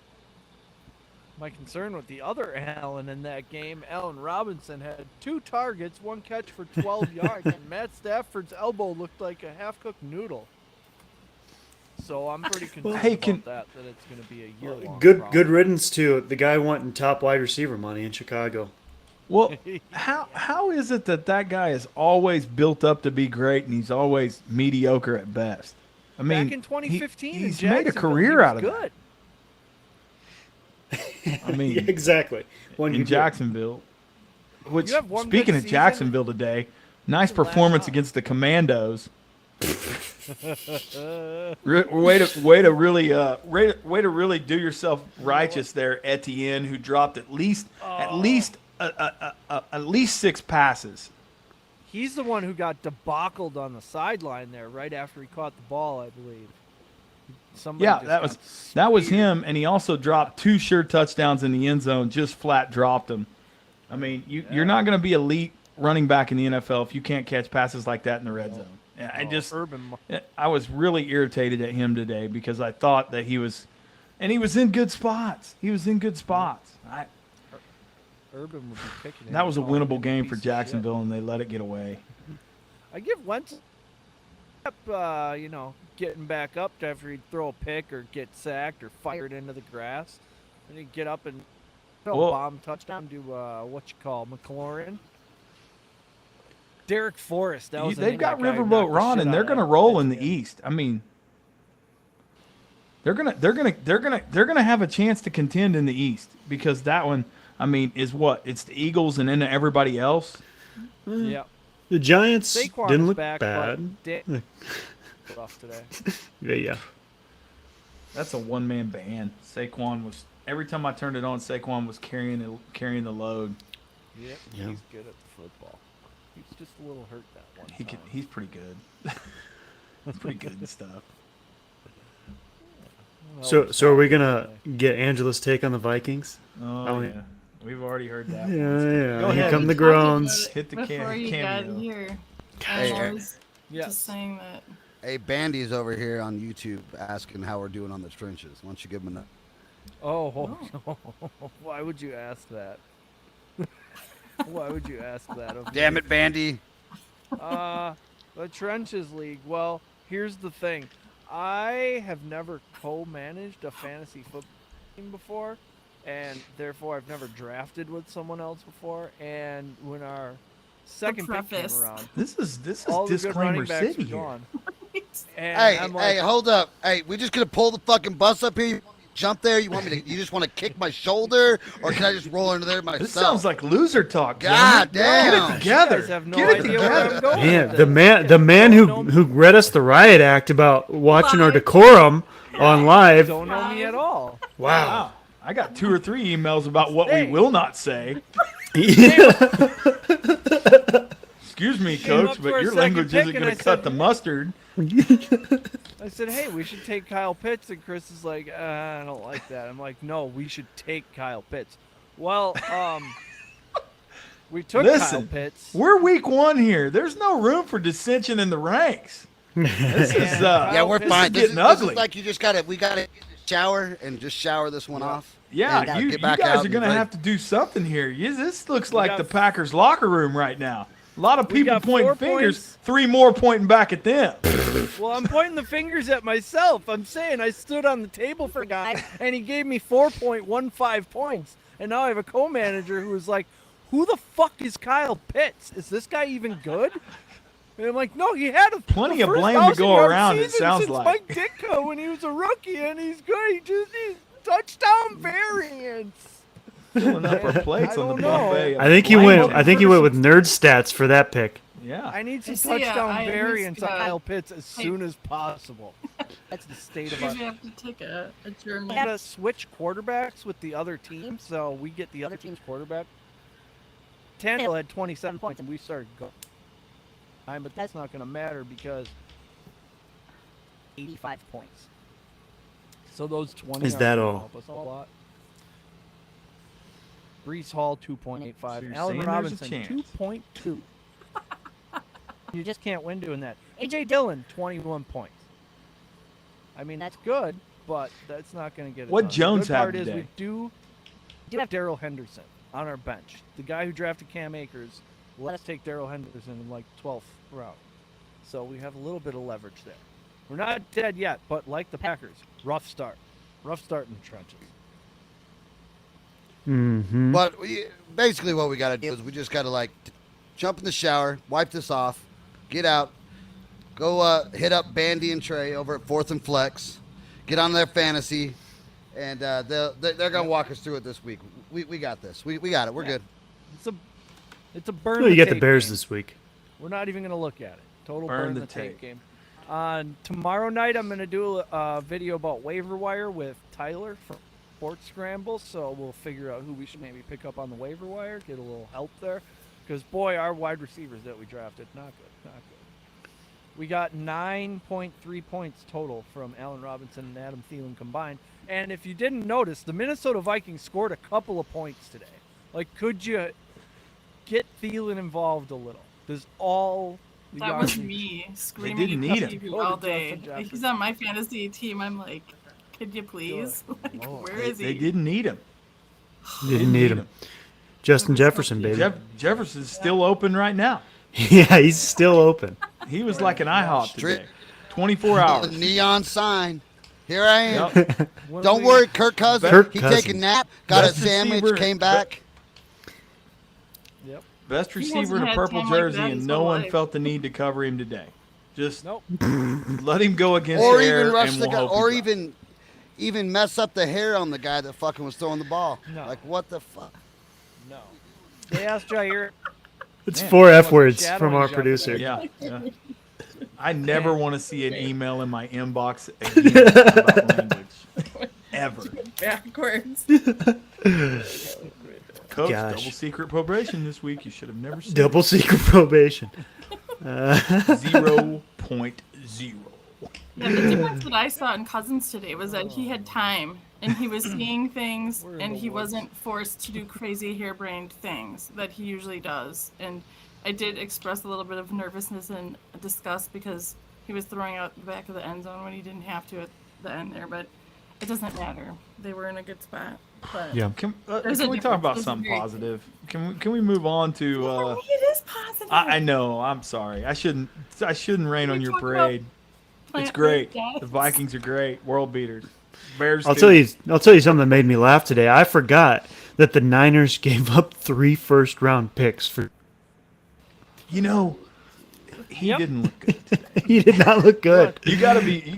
My concern with the other Allen in that game, Allen Robinson had 2 targets, 1 catch for 12 yards, and Matt Stafford's elbow looked like a half-cooked noodle. So I'm pretty concerned about that it's going to be a year-long problem. Good riddance to the guy wanting top wide receiver money in Chicago. Well, how is it that guy is always built up to be great and he's always mediocre at best? I mean, Back in 2015, he's in made a Jacksonville, career he was out of good. that. I mean, Yeah, exactly. in Jacksonville. Which, You have one speaking good of season. Jacksonville today, nice Last performance shot. against the Commandos. Way to really do yourself righteous there, Etienne, who dropped at least 6 passes. He's the one who got debacled on the sideline there right after he caught the ball, I believe. Somebody Yeah, just that got was speared. him, and he also dropped 2 sure touchdowns in the end zone. Just flat dropped them. I mean, you're not going to be elite running back in the NFL if you can't catch passes like that in the red zone. And I was really irritated at him today because I thought that he was in good spots. He was in good spots. Urban would be picking him. That was a calling him winnable game piece for of shit. Jacksonville, and they let it get away. I give Wentz up, getting back up after he'd throw a pick or get sacked or fired into the grass. And he'd get up and throw a bomb touchdown to, McLaurin. Derek Forrest. They've got Riverboat Ron, and they're going to roll in the East. I mean, they're gonna have a chance to contend in the East because that one, I mean, is what? It's the Eagles and then everybody else. Yeah. The Giants Saquon didn't is look back, bad. Rough today. Yeah. That's a one-man band. Saquon was every time I turned it on, Saquon was carrying the load. Yep. Yeah. He's good at the football. He's just a little hurt that one. He's pretty good. That's pretty good and stuff. So are we gonna get Angela's take on the Vikings? Oh yeah, we've already heard that. Yeah. Go Here ahead. come the groans. Hit the Before you got cameo. here. Hey, I was Yes. just saying that. Hey, Bandy's over here on YouTube asking how we're doing on the trenches. Why don't you give him a Oh, why would you ask that? Why would you ask that of me? Damn it, Bandy. The Trenches League. Well, here's the thing. I have never co-managed a fantasy football team before, and therefore I've never drafted with someone else before. And when our second pick came preface. around, This is all the good disclaimer running backs city were here. gone. And Hey, I'm like, hold up. Hey, we just gonna pull the fucking bus up here? You want me to jump there? You just want to kick my shoulder, or can I just roll into there myself? This sounds like loser talk. God gentlemen. damn. Get it you together. guys have no Get it idea where I'm together. going Man, with the this. man You who read us the riot act about watching our decorum on live. don't know me at all. Wow. I got 2 or 3 emails about what Hey. we will not say. Excuse me, Came coach, up for but a your second language pick isn't and going I to said, cut the mustard. I said, hey, we should take Kyle Pitts. And Chris is like, I don't like that. I'm like, no, we should take Kyle Pitts. Well, we took Kyle Listen, Pitts. we're week 1 here. There's no room for dissension in the ranks. This is And Yeah, we're This is fine. getting This ugly. is like we gotta get in the shower and just shower this one off. Yeah, And, you get back guys out are and going to play. have to do something here. This looks We like got- the Packers locker room right now. A lot of We people got pointing 4 fingers, points. 3 more pointing back at them. Well, I'm pointing the fingers at myself. I'm saying I stood on the table for a guy, and he gave me 4.15 points. And now I have a co-manager who is like, who the fuck is Kyle Pitts? Is this guy even good? And I'm like, no, he had Plenty the of first blame to 1,000 go yard around, it season sounds since like. Mike Ditko when he was a rookie, and he's good. He's touchdown variance. Filling up our plates I on the don't know. buffet. of I think he blame. went with nerd stats for that pick. Yeah. I need some See, touchdown I variance on understood. Kyle Pitts as soon as possible. That's the state of our. Maybe I have to take a German. We gotta switch quarterbacks with the other team, so we get the other team's quarterback. Tannehill had 27 points, and we started going. But that's not gonna matter because 85 points. So those 20 Is are that gonna all? help us a lot. Brees Hall 2.85, So you're Allen saying there's a Robinson chance. 2.2. You just can't win doing that. AJ Dillon 21 points. I mean that's good, but that's not going to get it What'd done. Jones the good have part is today? we do have Darrell Henderson on our bench. The guy who drafted Cam Akers let us take Darrell Henderson in like 12th round. So we have a little bit of leverage there. We're not dead yet, but like the Packers, rough start. Rough start in the trenches. Mm-hmm. But basically what we gotta do is we just gotta jump in the shower, wipe this off, get out, go hit up Bandy and Trey over at 4th and Flex, get on their fantasy, and they're gonna walk us through it this week. We got this. We got it. We're good. It's a burn. Well, you got the tape Bears game. this week. We're not even gonna look at it. Total Burn burn, the the tape tape. game. Tomorrow night I'm gonna do a video about waiver wire with Tyler from Sports Scramble. So we'll figure out who we should maybe pick up on the waiver wire. Get a little help there, because boy, our wide receivers that we drafted not good. We got 9.3 points total from Allen Robinson and Adam Thielen combined. And if you didn't notice, the Minnesota Vikings scored a couple of points today. Like, could you get Thielen involved a little? Does all the That was yardage- me screaming didn't at need the him. TV Go to all day. Justin Jefferson. He's on my fantasy team. I'm like, could you please? Like, Lord. where is he? They didn't need him. Didn't need him. Justin Jefferson, baby. Jefferson's still open right now. Yeah, he's still open. He was like an IHOP Straight- today. 24 hours. The neon sign. Here I am. Yep. Don't worry, Kirk Cousins. Kirk he Cousins. take a nap, got a Best sandwich, receiver- came back. Yep. Best He receiver hasn't in a had purple time like jersey, that and his no whole one life. felt the need to cover him today. Just Nope. let him go against Or the air, even rush and the we'll guy, hope or he drops. even mess up the hair on the guy that fucking was throwing the ball. No. Like, what the fuck? No. They asked Jair. It's Man, 4 he F wasn't words shadowing from our Jeff producer. Yeah. I never want to see an email in my inbox again about language. Ever. Backwards. Coach, Gosh. double secret probation this week. You should have never seen Double secret probation. 0.0. Yeah, the difference that I saw in Cousins today was that he had time and he was seeing things We're in and the he woods. wasn't forced to do crazy harebrained things that he usually does. And I did express a little bit of nervousness and disgust because he was throwing out the back of the end zone when he didn't have to at the end there, but it doesn't matter. They were in a good spot. But Yeah. Can There's we a talk difference. about There's a something very- positive? Can we move on to? Yeah, it is positive. I know. I'm sorry. I shouldn't rain on We your talk about parade. It's plant-based great. diets. The Vikings are great. World beaters. Bears. I'll too. tell you something that made me laugh today. I forgot that the Niners gave up 3 first-round picks for. You know, he Yep. didn't look good today. He did not look good. You got to be.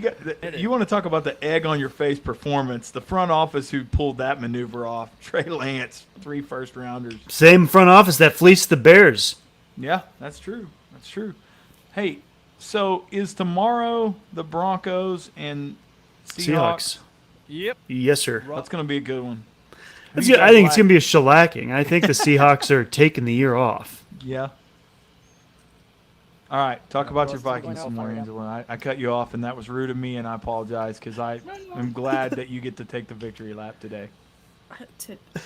You want to talk about the egg on your face performance? The front office who pulled that maneuver off. Trey Lance, 3 first rounders. Same front office that fleeced the Bears. Yeah, that's true. That's true. Hey, so is tomorrow the Broncos and Seahawks? Yep. Yes, sir. That's going to be a good one. I think it's going to be a shellacking. I think the Seahawks are taking the year off. Yeah. All right, talk about your Boston Vikings going some more, out for Angela. I cut you off, and that was rude of me, and I apologize because I am glad that you get to take the victory lap today.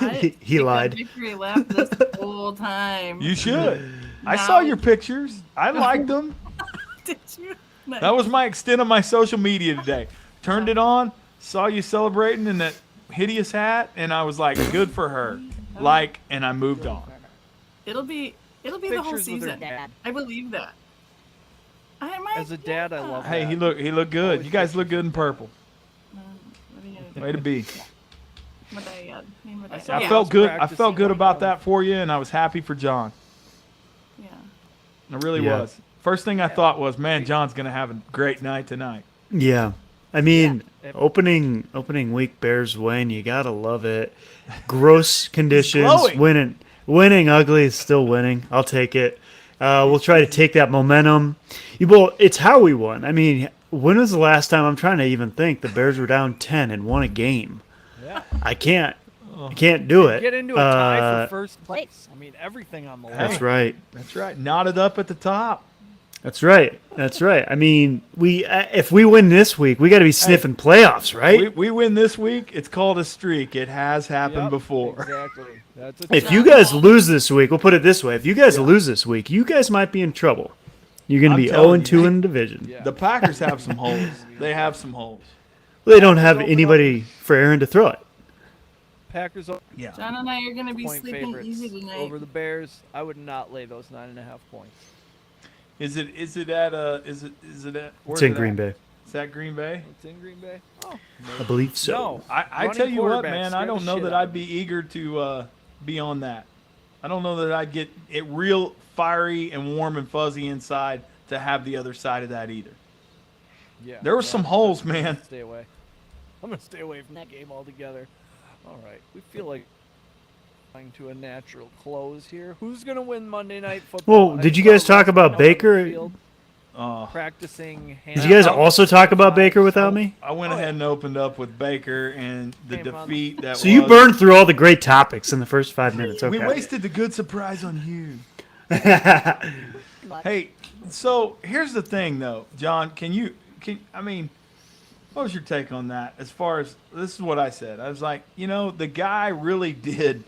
I He lied. Victory lap this whole time. You should. I saw No. your pictures. I liked them. Did you? That was my extent of my social media today. Turned it on, saw you celebrating in that hideous hat, and I was like, good for her. Like, and I moved on. It'll be the whole Pictures with her season. dad. I believe that. As a dad, I love Hey, that. he looked good. You guys look good in purple. What are you gonna do? Way to be. What I saw I Yeah. felt good. I practicing felt good on about the- that for you, and I was happy for John. Yeah. I really Yeah. was. First thing I thought was, man, John's gonna have a great night tonight. Yeah. I mean, Yeah. opening week Bears win, you got to love it. Gross conditions, glowing. winning ugly is still winning. I'll take it. We'll try to take that momentum. Well, it's how we won. I mean, when was the last time, I'm trying to even think, the Bears were down 10 and won a game? Yeah. I can't do it. Get into a tie for first place. I mean, everything on the line. That's right. That's right. Knotted up at the top. That's right. I mean, if we win this week, we got to be sniffing playoffs, right? We win this week. It's called a streak. It has happened Yep, before. Exactly. That's a If you guys lose this week, we'll put it this way: if you guys lose this week, you guys might be in trouble. You're going to I'm be telling 0-2 you. in the division. Yeah. The Packers have some holes. They have some holes. They don't have Open up. anybody for Aaron to throw it. Packers Yeah. John and I are gonna be point sleeping favorites easy tonight. over the Bears. I would not lay those 9.5 points. Is it at is it at It's in Green Bay. Is that Green Bay? It's in Green Bay. Oh, I believe so. no. I Running tell you what, quarterbacks man, I scare don't the know shit that out I'd of be eager to be on that. I don't know that I'd get it real fiery and warm and fuzzy inside to have the other side of that either. Yeah. There were some holes, man. Stay away. I'm gonna stay away from that game altogether. All right. We feel like going to a natural close here. Who's gonna win Monday Night Football? Well, I did you saw guys talk Russ about on the Baker? field Uh, practicing. Did you guys also talk about Baker without me? I went ahead and opened up with Baker and the Came on. defeat that So you was. burned through all the great topics in the first 5 minutes. Okay. We wasted the good surprise on you. Hey, so here's the thing, though, John. I mean, what was your take on that? As far as this is what I said. I was like, the guy really did.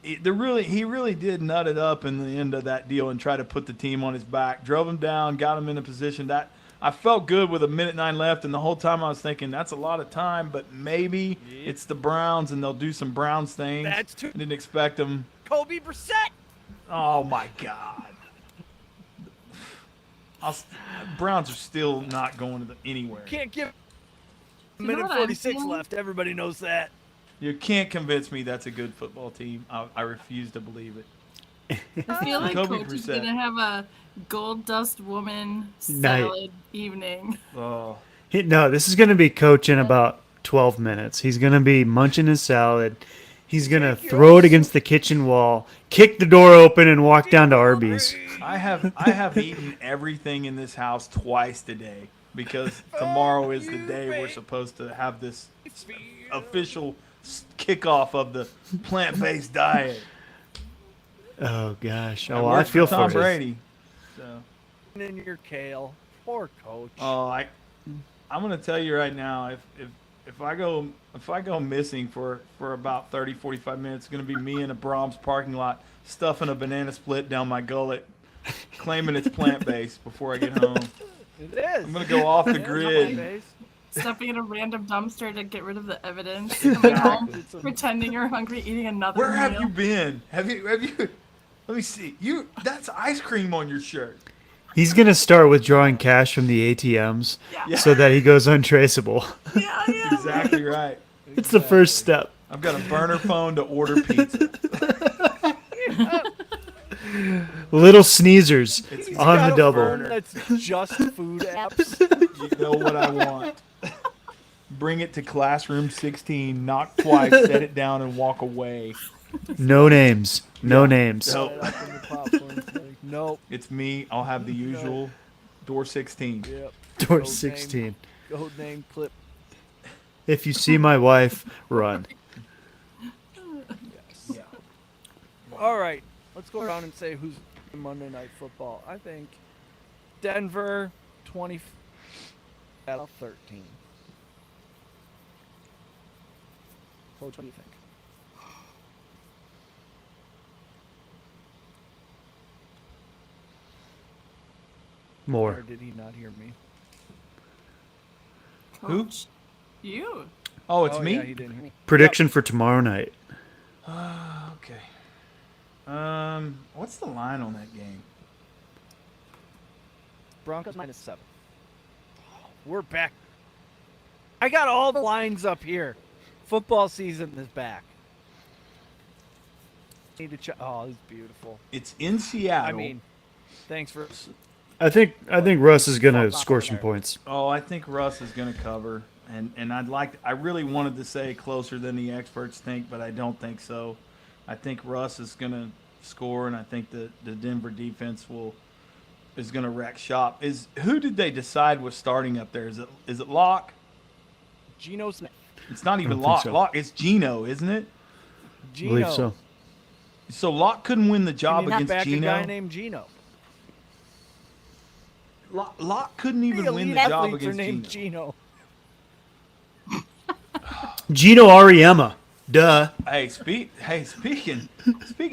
He really did nut it up in the end of that deal and try to put the team on his back. Drove him down, got him in a position that I felt good with 1:09 left, and the whole time I was thinking that's a lot of time, but maybe it's the Browns and they'll do some Browns things. That's too- I didn't expect them Kobe Brissett. Oh my God. Browns are still not going to anywhere. Can't give a You know minute what I'm 46 feeling? left. Everybody knows that. You can't convince me that's a good football team. I refuse to believe it. I feel like Kobe Coach is Brissett. gonna have a gold dust woman Night. salad evening. Oh, No, this is going to be Coach in about 12 minutes. He's going to be munching his salad. He's going to throw it against the kitchen wall, kick the door open, and walk down to Arby's. I have eaten everything in this house twice today because tomorrow is the day we're supposed to have this official kickoff of the plant-based diet. Oh, gosh. It Oh, I works feel Tom for you. Brady. So, In your kale. Poor Coach. oh, I'm gonna tell you right now, if I go missing for about 30, 45 minutes, it's gonna be me in a Brahms parking lot stuffing a banana split down my gullet, claiming it's plant-based before I get home. It is. I'm gonna go off the It is grid. plant-based. Stepping in a random dumpster to get rid of the evidence. Coming home, pretending you're hungry, eating another Where meal. have you been? Have you? Let me see. That's ice cream on your shirt. He's going to start withdrawing cash from the ATMs Yeah. so that he goes untraceable. Yeah. Exactly right. It's the first step. I've got a burner phone to order pizza. Little sneezers He's on got the a double. phone that's just food apps. You know what I want. Bring it to classroom 16, knock twice, set it down, and walk away. No names. No names. No. Right up in the popcorn thing. Nope. It's me. I'll have the usual door 16. Yep. Door Code 16. Code name clip. If you see my wife, run. Yeah. All right. Let's go around and say who's in Monday Night Football. I think Denver 20 out of 13. Coach, what do you think? Or More. did he not hear me? Coach, you. Oh, it's Oh, me? Yeah, he didn't hear me. Prediction for tomorrow night. Okay. What's the line on that game? Broncos -7. We're back. I got all the lines up here. Football season is back. Need to check. Oh, it's beautiful. It's in Seattle. I mean, thanks for. I think Russ is going to score some points. Oh, I think Russ is going to cover, and I really wanted to say closer than the experts think, but I don't think so. I think Russ is going to score, and I think the Denver defense is going to wreck shop. Who did they decide was starting up there? Is it Locke? Geno Smith. It's not even I don't think Locke. so. Locke. It's Geno, isn't it? I Geno. believe so. So Locke couldn't win the job Can you against back Geno. a guy named Geno. Locke couldn't even win the Elite job athletes are against named Geno. Geno. Gino Ariema. Duh. Hey, speaking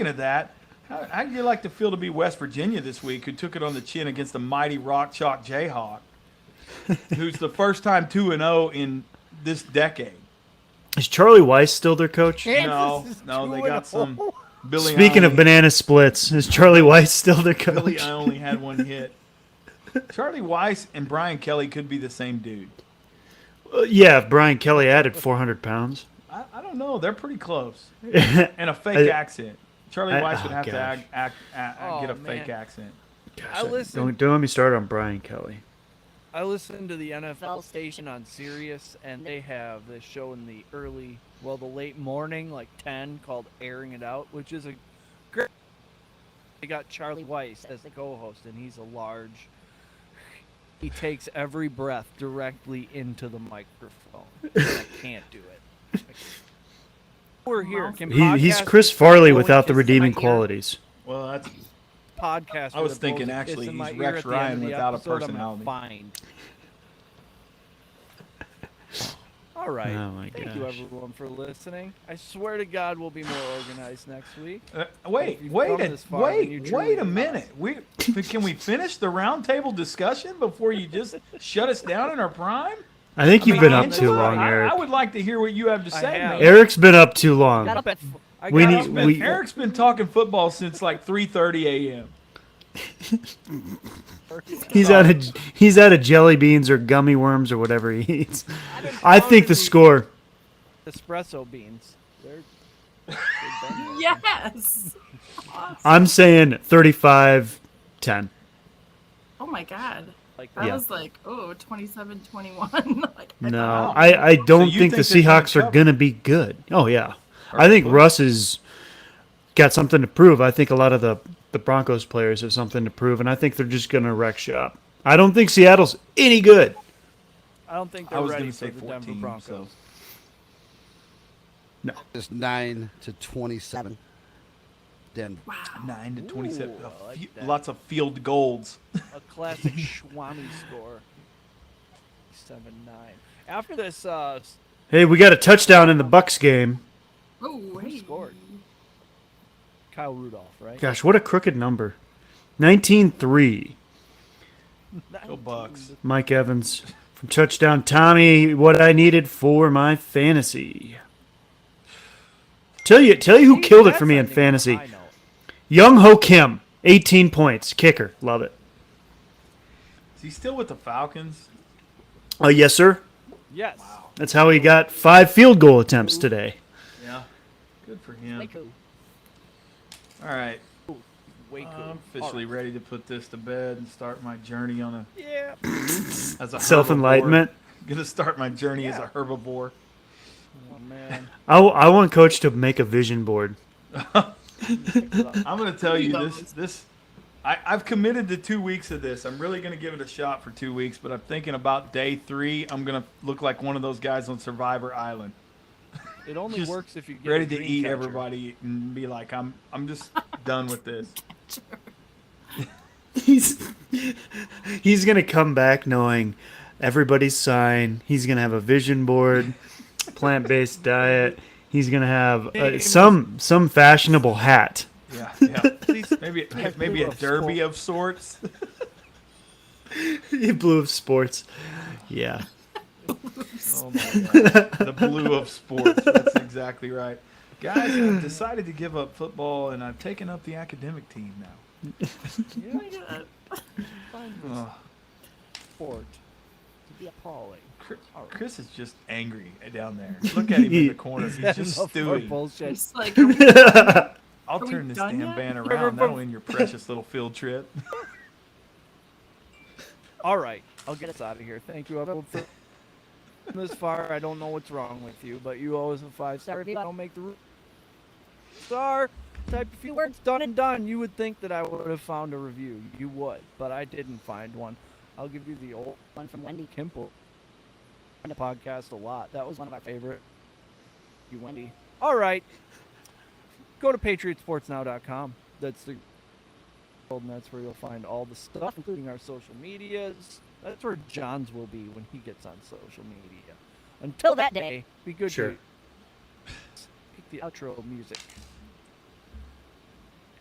of that, how do you like to feel to be West Virginia this week, who took it on the chin against the mighty Rock Chalk Jayhawk, who's the first time 2-0 in this decade? Is Charlie Weiss still their coach? No, Kansas is they got 2-0. some. Billy Speaking of Ione- banana splits, is Charlie Weiss still their Billy coach? only had one hit. Charlie Weiss and Brian Kelly could be the same dude. Yeah, if Brian Kelly added 400 pounds. I don't know. They're pretty close. And a fake accent. Charlie I- Weiss would oh, have gosh. to Oh, get a man. fake accent. I listened. Don't let me start on Brian Kelly. I listened to the NFL station on Sirius, and they have this show in the the late morning, like 10, called Airing It Out, which is a great. They got Charlie Weiss as the co-host, and he's a large. He takes every breath directly into the microphone. I can't do it. We're here. Can He's podcasts Chris be Farley blowing without the kisses in my redeeming ear? qualities. Well, that's Podcast. I was with a thinking blows a actually kiss in my he's ear Rex at the end of Ryan the without a episode, I'm personality. Fine. All right. Oh my Thank you gosh. everyone for listening. I swear to God, we'll be more organized next week. Wait If you've come this far, then you truly a minute. Can we finish the roundtable discussion before you just shut us down in our prime? I think you've been up Angela, too long, Eric. I would like to hear what you have to I say, have. man. Eric's been up too long. Got up at Eric's been talking football since like 3:30 a.m. He's out of jelly beans or gummy worms or whatever he eats. I think the score. Espresso beans. They're Yes. Awesome. I'm saying 35-10. Oh my god. like I Yeah. was like, oh, 27-21. Like, No, I don't you think the think they're gonna Seahawks are cover? going to be good. Oh, yeah. I think Russ has got something to prove. I think a lot of the Broncos players have something to prove, and I think they're just going to wreck shop. I don't think Seattle's any good. I don't think I they're was ready going to for say the Denver 14. Broncos. So. No. Just 9-27. Denver. wow. 9-27. Ooh, I like that. Lots of field goals. A classic Schwami score. 7-9. After this, Hey, we got a touchdown in the Bucks game. Oh, who hey. scored? Kyle Rudolph, right? Gosh, what a crooked number. 19-3. Go Bucks. Mike Evans from touchdown. Tommy, what I needed for my fantasy. Tell you who killed it for me in fantasy. I know. Young Ho Kim, 18 points, kicker, love it. Is he still with the Falcons? Yes, sir. Yes. That's how he got 5 field goal attempts today. Yeah. Good for him. Waco. All right. Waco. I'm officially ready to put this to bed and start my journey on Yeah. as a Self-enlightenment. herbivore. Gonna start my journey as a herbivore. Oh, man. I want Coach to make a vision board. I'm gonna tell you He this. I've committed to 2 weeks of this. I'm really gonna give it a shot for 2 weeks, but I'm thinking about day 3. I'm gonna look like one of those guys on Survivor Island, It only Just works if you get ready a to dream eat catcher. everybody and be like, I'm just done with this. He's gonna come back knowing everybody's sign. He's gonna have a vision board, plant-based diet. He's gonna have some fashionable hat. Yeah. Maybe a derby of sorts. Blue of sports. Yeah. Oh my god. The blue of sports. That's exactly right. Guys, I've decided to give up football and I've taken up the academic team now. Oh my god. Find this Oh, sport to be appalling. Chris is just angry down there. Look at him in the corner. He's just Enough more stewing. bullshit. It's like, are we done? I'll Are we turn this done damn yet? van around. That'll end your precious little field trip. All right, I'll get us out of here. Thank you, everyone, for this far. I don't know what's wrong with you, but you owe us a 5-star review. I don't make the star. Type a few words, done and done. You would think that I would have found a review. You would, but I didn't find one. I'll give you the old one from Wendy Kimple. On the podcast a lot. That was one of my favorite. You, Wendy. All right. Go to patriotsportsnow.com. That's the and that's where you'll find all the stuff, including our social medias. That's where John's will be when he gets on social media. Until that day, be good Sure. to you. Pick the outro music.